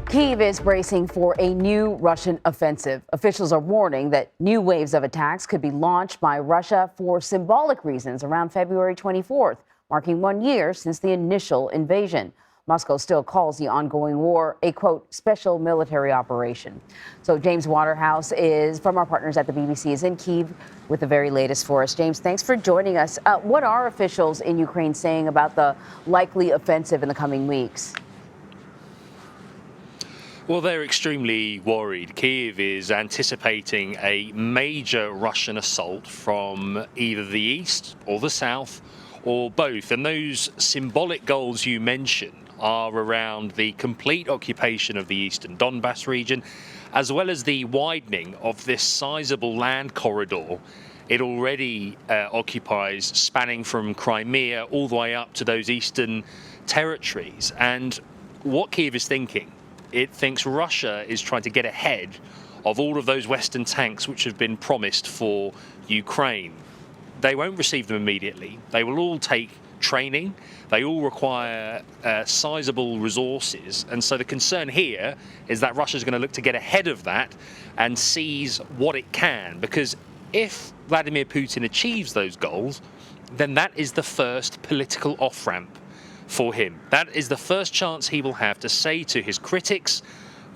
Kyiv is bracing for a new Russian offensive. Officials are warning that new waves of attacks could be launched by Russia for symbolic reasons around February 24th, marking 1 year since the initial invasion. Moscow still calls the ongoing war a, quote, special military operation. So James Waterhouse is from our partners at the BBC is in Kyiv with the very latest for us. James, thanks for joining us. What are officials in Ukraine saying about the likely offensive in the coming weeks? Well, they're extremely worried. Kyiv is anticipating a major Russian assault from either the east or the south or both. And those symbolic goals you mentioned are around the complete occupation of the eastern Donbass region, as well as the widening of this sizable land corridor it already occupies, spanning from Crimea all the way up to those eastern territories. And what Kyiv is thinking, it thinks Russia is trying to get ahead of all of those Western tanks which have been promised for Ukraine. They won't receive them immediately. They will all take training. They all require sizable resources. And so the concern here is that Russia is going to look to get ahead of that and seize what it can. Because if Vladimir Putin achieves those goals, then that is the first political off-ramp for him. That is the first chance he will have to say to his critics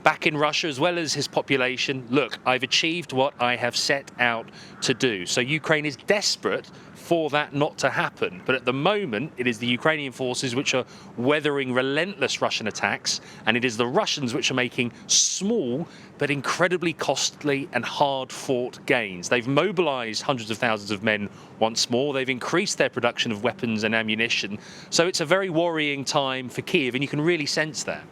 back in Russia, as well as his population, look, I've achieved what I have set out to do. So Ukraine is desperate for that not to happen. But at the moment, it is the Ukrainian forces which are weathering relentless Russian attacks, and it is the Russians which are making small but incredibly costly and hard-fought gains. They've mobilized hundreds of thousands of men once more. They've increased their production of weapons and ammunition. So it's a very worrying time for Kyiv, and you can really sense that.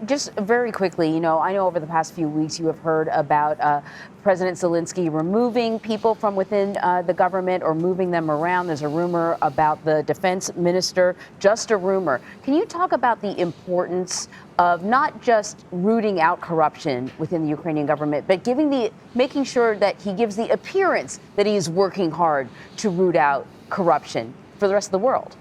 Just very quickly, I know over the past few weeks you have heard about President Zelensky removing people from within the government or moving them around. There's a rumor about the defense minister, just a rumor. Can you talk about the importance of not just rooting out corruption within the Ukrainian government, but making sure that he gives the appearance that he is working hard to root out corruption for the rest of the world?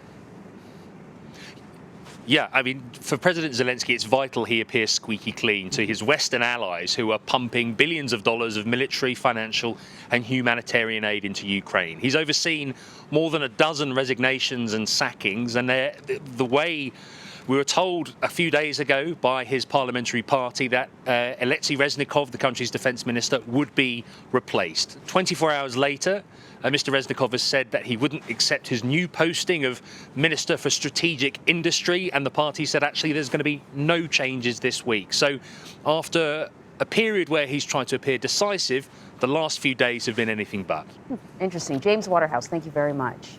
Yeah, I mean, for President Zelensky, it's vital he appears squeaky clean to his Western allies who are pumping billions of dollars of military, financial and humanitarian aid into Ukraine. He's overseen more than a dozen resignations and sackings, and the way we were told a few days ago by his parliamentary party that Alexei Reznikov, the country's defense minister, would be replaced. 24 hours later, Mr. Reznikov has said that he wouldn't accept his new posting of Minister for Strategic Industry, and the party said actually there's going to be no changes this week. So after a period where he's tried to appear decisive, the last few days have been anything but. Interesting. James Waterhouse, thank you very much.